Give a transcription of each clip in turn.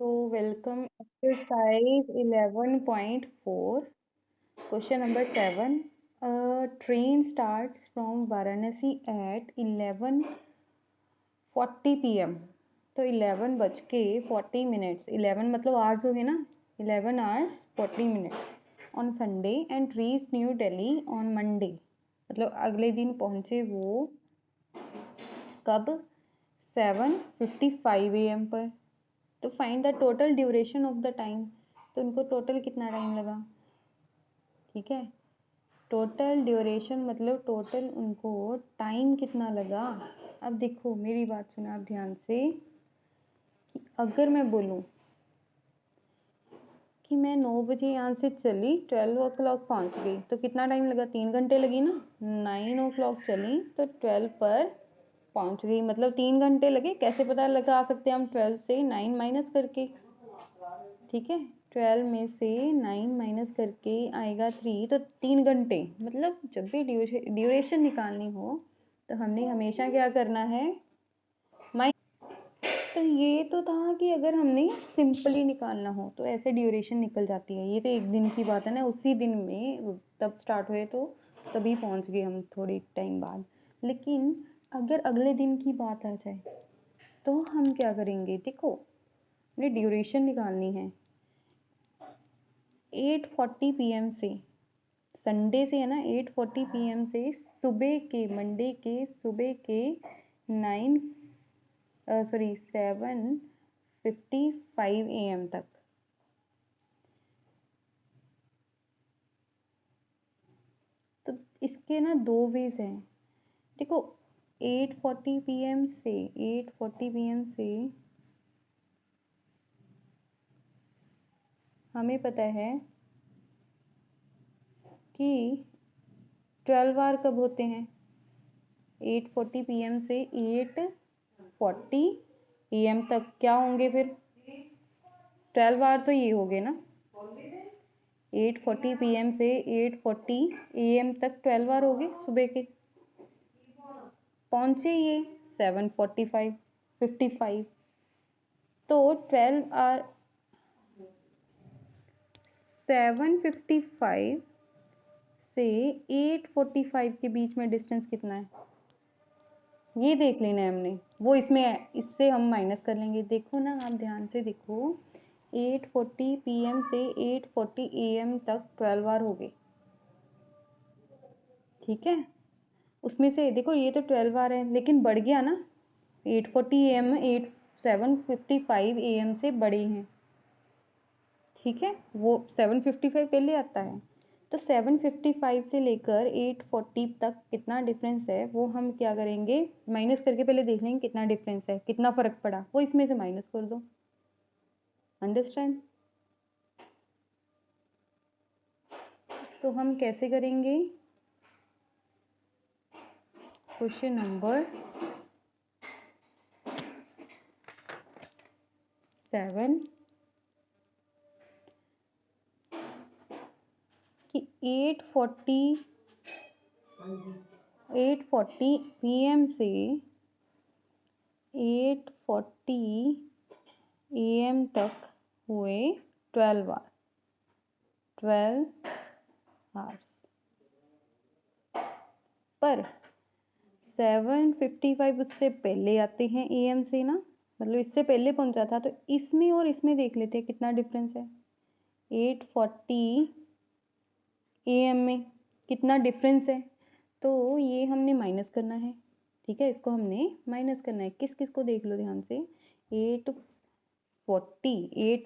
So welcome exercise 11.4. Question number 7. A train starts from Varanasi at 11:40 p.m. तो 11 बज के 40 minutes, 11 मतलब hours हो गए ना, 11 hours 40 minutes on Sunday and reach new Delhi on Monday. मतलब अगले दिन पहुंचे वो कब? 7:55 AM पर। तो find the total duration of the time. तो उनको टोटल कितना टाइम लगा? ठीक है, टोटल ड्यूरेशन मतलब टोटल उनको टाइम कितना लगा। अब देखो मेरी बात सुना आप ध्यान से कि अगर मैं बोलूँ कि मैं 9 बजे यहाँ से चली, 12 o'clock पहुँच गई, तो कितना टाइम लगा? 3 घंटे लगी ना। 9 o'clock चली तो 12 पर पहुँच गई, मतलब 3 घंटे लगे। कैसे पता लगा सकते हैं हम? 12 से 9 माइनस करके। ठीक है, 12 में से 9 माइनस करके आएगा 3, तो 3 घंटे। मतलब जब भी ड्यूरेशन निकालनी हो तो हमने हमेशा क्या करना है? तो ये तो था कि अगर हमने सिंपली निकालना हो तो ऐसे ड्यूरेशन निकल जाती है। ये तो एक दिन की बात है ना, उसी दिन में तब स्टार्ट हुए तो तभी पहुंच गए हम थोड़ी टाइम बाद। लेकिन अगर अगले दिन की बात आ जाए तो हम क्या करेंगे? देखो, हमें ड्यूरेशन निकालनी है। 8:40 PM से, संडे से है ना, 8:40 PM से सुबह के, मंडे के सुबह के 7:55 AM तक। तो इसके ना दो वेज हैं। देखो, 8:40 PM से 8:40 PM से हमें पता है कि 12 आवर कब होते हैं? 8:40 PM से 8:40 AM तक क्या होंगे फिर? 12 आवर तो ये हो गए ना। 8:40 PM से 8:40 AM तक 12 आवर हो गए सुबह के। पहुंचे ये 7:55। तो 12 आवर 7:55 से 8:45 के बीच में डिस्टेंस कितना है? ये देख लेना है हमने। वो इसमें है, इससे हम माइनस कर लेंगे। देखो ना, आप ध्यान से देखो, 8:40 PM से 8:40 AM तक 12 आवर हो गए। ठीक है, उसमें से देखो ये तो 12 आवर है, लेकिन बढ़ गया ना। 8:40 AM 7:55 AM से बड़े हैं। ठीक है, वो 7:55 पहले आता है। तो 7:55 से लेकर 8:40 तक कितना डिफरेंस है वो हम क्या करेंगे? माइनस करके पहले देख लेंगे कितना डिफरेंस है, कितना फ़र्क पड़ा, वो इसमें से माइनस कर दो। अंडरस्टैंड? तो हम कैसे करेंगे? क्वेश्चन नंबर 7 कि 8:40 PM से 8:40 AM तक हुए 12 आवर, 12 आवर्स। पर 7:55 उससे पहले आते हैं AM से ना, मतलब इससे पहले पहुंचा था। तो इसमें और इसमें देख लेते हैं कितना डिफरेंस है। 8:40 AM में कितना डिफरेंस है, तो ये हमने माइनस करना है। ठीक है, इसको हमने माइनस करना है। किस किस को देख लो ध्यान से। 8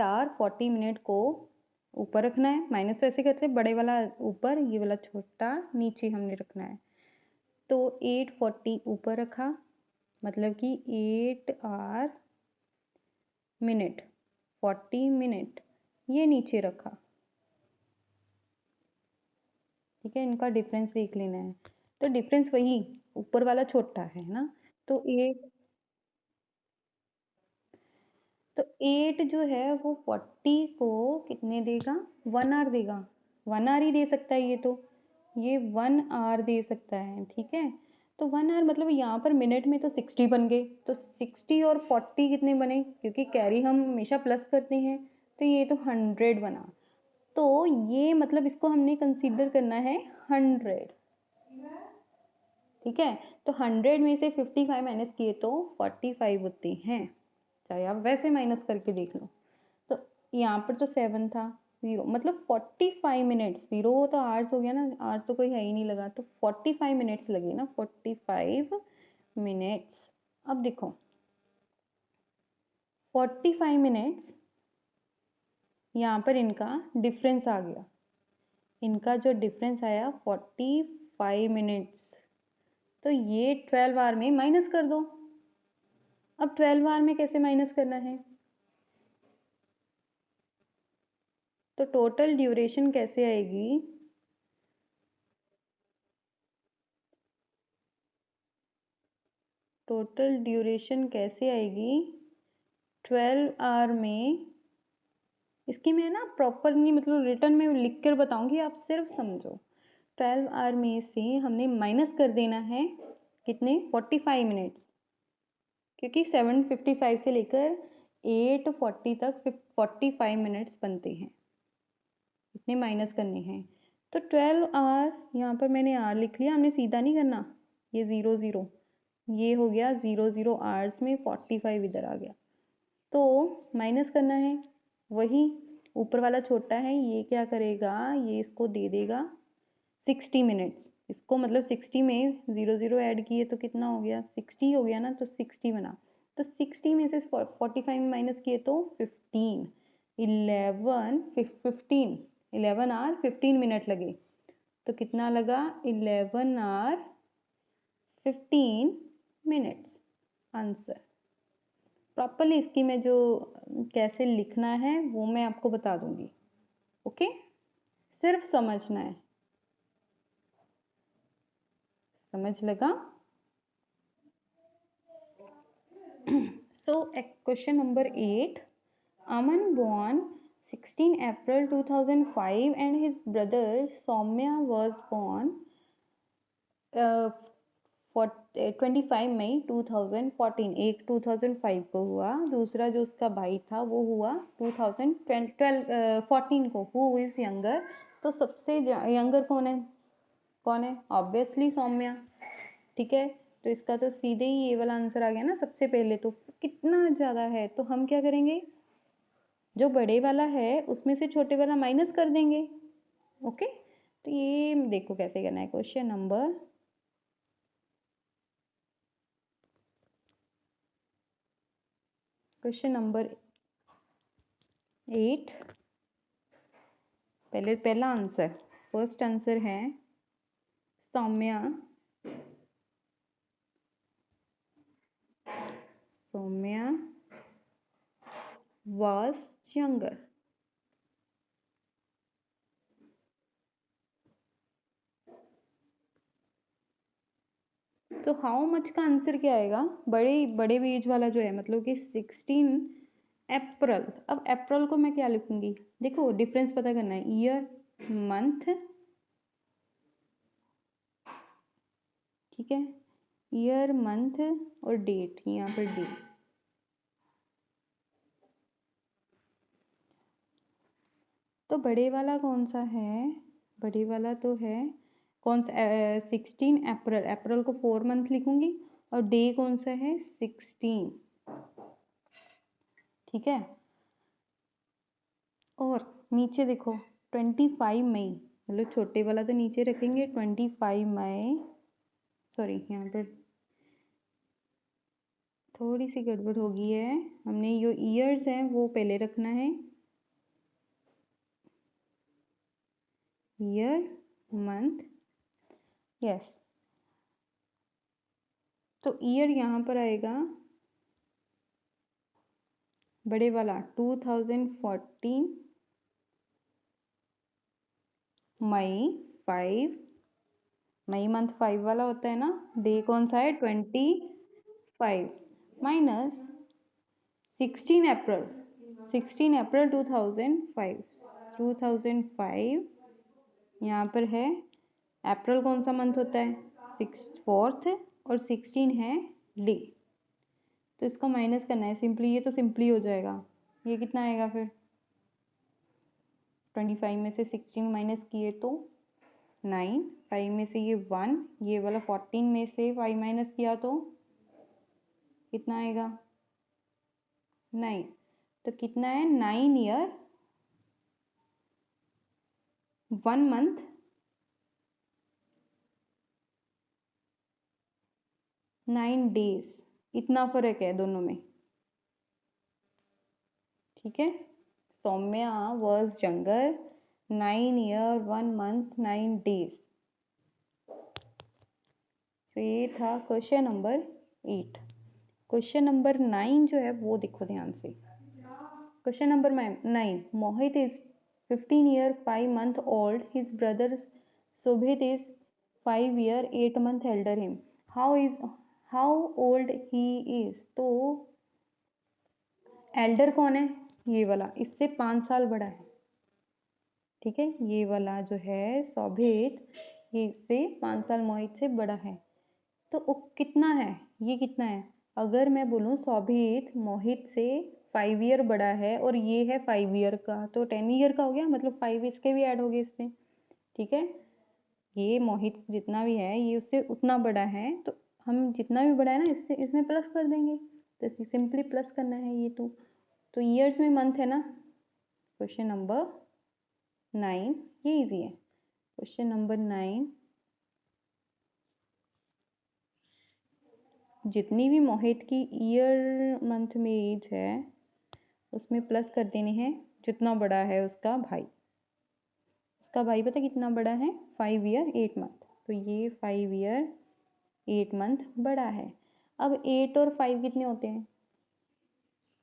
आवर 40 मिनट को ऊपर रखना है। माइनस तो ऐसे करते हैं, बड़े वाला ऊपर, ये वाला छोटा नीचे हमने रखना है। तो 8:40 ऊपर रखा, मतलब कि 8 आवर मिनट 40 मिनट ये नीचे रखा। ठीक है, इनका डिफरेंस देख लेना है। तो डिफरेंस वही ऊपर वाला छोटा है ना। तो 8 जो है वो 40 को कितने देगा? 1 आवर देगा। 1 आवर ही दे सकता है ये तो, ये 1 आवर दे सकता है। ठीक है, तो 1 आवर मतलब यहाँ पर मिनट में तो 60 बन गए, तो 60 और 40 कितने बने, क्योंकि कैरी हम हमेशा प्लस करते हैं, तो ये तो 100 बना। तो ये मतलब इसको हमने कंसीडर करना है 100, ठीक है। तो 100 में से 55 माइनस किए तो 45 होते हैं, चाहे आप वैसे माइनस करके देख लो। तो यहाँ पर तो 7 था, 0 मतलब 45 मिनट्स, 0 तो आवर्स हो गया ना, आवर्स तो कोई है ही नहीं लगा, तो 45 मिनट्स लगे ना, 45 मिनट्स। अब देखो 45 मिनट्स, यहाँ पर इनका डिफरेंस आ गया, इनका जो डिफरेंस आया 45 मिनट्स, तो ये 12 आवर में माइनस कर दो। अब 12 आवर में कैसे माइनस करना है, तो टोटल ड्यूरेशन कैसे आएगी, टोटल ड्यूरेशन कैसे आएगी 12 आवर में, इसकी मैं ना प्रॉपर नहीं मतलब रिटर्न में लिख कर बताऊंगी, आप सिर्फ समझो। 12 आवर में से हमने माइनस कर देना है कितने, 45 मिनट्स, क्योंकि 7:55 से लेकर 8:40 तक 45 मिनट्स बनते हैं, इतने माइनस करने हैं। तो 12 आवर, यहाँ पर मैंने आर लिख लिया, हमने सीधा नहीं करना, ये 0 0, ये हो गया 0 0 आवर्स में 45 इधर आ गया, तो माइनस करना है, वही ऊपर वाला छोटा है, ये क्या करेगा, ये इसको दे देगा 60 मिनट्स, इसको मतलब 60 में 0 0 ऐड किए तो कितना हो गया, 60 हो गया ना, तो 60 बना, तो 60 में से 45 माइनस किए तो 15, 11 आवर 15 मिनट लगे, तो कितना लगा, 11 आवर 15 मिनट्स आंसर। प्रॉपरली इसकी मैं जो कैसे लिखना है वो मैं आपको बता दूंगी, ओके, सिर्फ समझना है, समझ लगा। So question number 8, Aman born 16 April 2005 and his brother Soumya was born 25 मई 2014, एक 2005 को हुआ, दूसरा जो उसका भाई था वो हुआ 2014 को, हु इज यंगर, तो सबसे यंगर कौन है, ऑब्वियसली सौम्या, ठीक है। तो इसका तो सीधे ही ये वाला आंसर आ गया ना, सबसे पहले तो कितना ज़्यादा है, तो हम क्या करेंगे, जो बड़े वाला है उसमें से छोटे वाला माइनस कर देंगे, ओके। तो ये देखो कैसे करना है, क्वेश्चन नंबर 8, पहला आंसर, फर्स्ट आंसर है सौम्या was younger, तो हाउ मच का आंसर क्या आएगा, बड़े एज वाला जो है, मतलब कि 16 अप्रैल। अब अप्रैल को मैं क्या लिखूंगी, देखो डिफरेंस पता करना है, ईयर मंथ, ठीक है, ईयर मंथ और डेट, यहाँ पर डेट, तो बड़े वाला कौन सा है, बड़े वाला तो है कौन सा, 16 अप्रैल, अप्रैल को 4 मंथ लिखूंगी, और डे कौन सा है 16, ठीक है। और नीचे देखो 25 मई, मतलब छोटे वाला तो नीचे रखेंगे, 25 मई, सॉरी यहाँ पर थोड़ी सी गड़बड़ हो गई है, हमने जो ईयर्स हैं वो पहले रखना है, ईयर मंथ, यस, तो ईयर यहाँ पर आएगा बड़े वाला 2014 मई 5, मई मंथ 5 वाला होता है ना, डे कौन सा है 25 माइनस 16 अप्रैल, 16 अप्रैल 2005, यहाँ पर है अप्रैल कौन सा मंथ होता है 4th और 16 है डे, तो इसको माइनस करना है सिंपली, ये तो सिंपली हो जाएगा। ये कितना आएगा फिर, 25 में से 16 माइनस किए तो 9, 5 में से ये 1, ये वाला 14 में से 5 माइनस किया तो कितना आएगा 9। तो कितना है 9 ईयर 1 मंथ 9 डेज, इतना फर्क है दोनों में, ठीक है। Soumya was younger 9 year 1 month 9 days. तो ये था क्वेश्चन नंबर 8। क्वेश्चन नंबर 9 जो है वो देखो ध्यान से। Question number 9, Mohit is 15 year 5 month old, his brother Shobhit is 5 year 8 month Elder him, how old he is. तो एल्डर कौन है, ये वाला इससे 5 साल बड़ा है, ठीक है। ये वाला जो है शोभित, ये इससे 5 साल मोहित से बड़ा है। तो कितना है, ये कितना है, अगर मैं बोलूँ शोभित मोहित से 5 ईयर बड़ा है और ये है 5 ईयर का, तो 10 ईयर का हो गया, मतलब 5 इसके भी ऐड हो गए इसमें, ठीक है। ये मोहित जितना भी है ये उससे उतना बड़ा है, तो हम जितना भी बड़ा है ना इससे इसमें प्लस कर देंगे, तो सिंपली प्लस करना है ये तो ईयर्स में मंथ है ना। क्वेश्चन नंबर 9 ये इजी है। क्वेश्चन नंबर 9, जितनी भी मोहित की ईयर मंथ में एज है उसमें प्लस कर देने हैं जितना बड़ा है उसका भाई। उसका भाई पता कितना बड़ा है, 5 ईयर 8 मंथ, तो ये 5 ईयर 8 मंथ बड़ा है। अब 8 और 5 कितने होते हैं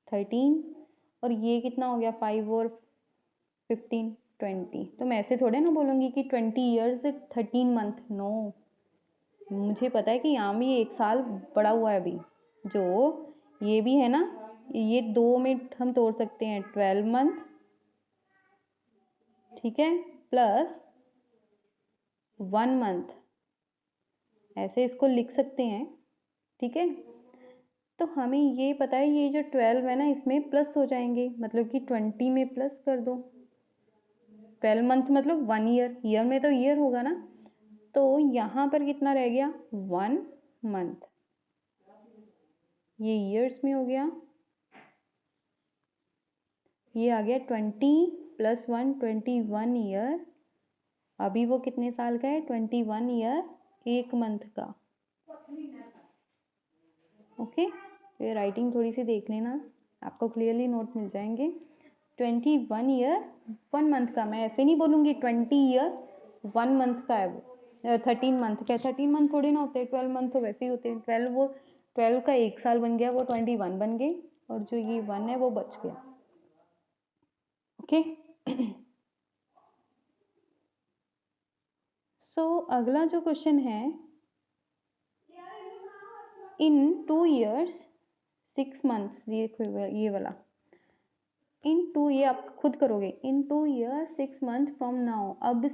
13, और ये कितना हो गया 5 और 15 20। तो मैं ऐसे थोड़े ना बोलूँगी कि 20 ईयर्स 13 मंथ, नो। मुझे पता है कि यहाँ भी 1 साल बड़ा हुआ है अभी, जो ये भी है ना, ये 2 में हम तोड़ सकते हैं 12 मंथ, ठीक है, प्लस 1 मंथ, ऐसे इसको लिख सकते हैं, ठीक है। तो हमें ये पता है ये जो 12 है ना इसमें प्लस हो जाएंगे, मतलब कि 20 में प्लस कर दो। 12 मंथ मतलब 1 ईयर, ईयर में तो ईयर होगा ना, तो यहाँ पर कितना रह गया 1 मंथ, ये ईयर्स में हो गया, ये आ गया 20 + 1 21 ईयर। अभी वो कितने साल का है 21 ईयर 1 मंथ का, ओके। ये राइटिंग थोड़ी सी देख लेना, आपको क्लियरली नोट मिल जाएंगे। 21 ईयर 1 मंथ का, मैं ऐसे नहीं बोलूँगी 20 ईयर 1 मंथ का है वो, 13 मंथ का, 13 मंथ थोड़ी ना होते हैं, 12 मंथ तो वैसे ही होते हैं। 12 का 1 साल बन गया, वो 21 बन गए, और जो ये 1 है वो बच गया, ओके। सो अगला जो क्वेश्चन है, इन 2 ईयर्स 6 मंथ्स, ये वाला इन 2 ये आप खुद करोगे, इन 2 ईयर 6 मंथ फ्रॉम नाउ, अब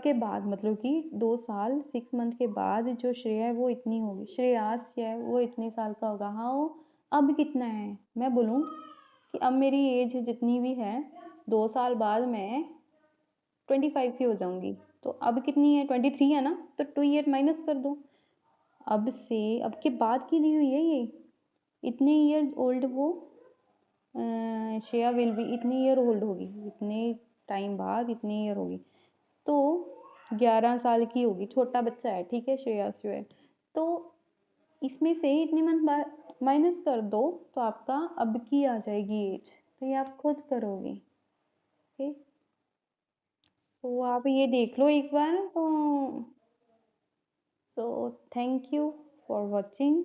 के बाद, मतलब कि 2 साल 6 मंथ के बाद जो श्रेया है वो इतनी होगी, श्रेयास है वो इतने साल का होगा। हाँ, अब कितना है, मैं बोलूँ कि अब मेरी एज जितनी भी है 2 साल बाद मैं 25 की हो जाऊंगी, तो अब कितनी है 23 है ना, तो 2 ईयर माइनस कर दो। अब के बाद की दी हुई है ये, इतने ईयर्स ओल्ड वो श्रेया विल बी, इतने ईयर ओल्ड होगी, इतने टाइम बाद इतने ईयर होगी, तो 11 साल की होगी, छोटा बच्चा है, ठीक है, श्रेयास जो है। तो इसमें से इतने मंथ माइनस कर दो तो आपका अब की आ जाएगी एज, तो ये आप खुद करोगे, ओके। तो आप ये देख लो एक बार, तो थैंक यू फॉर वॉचिंग।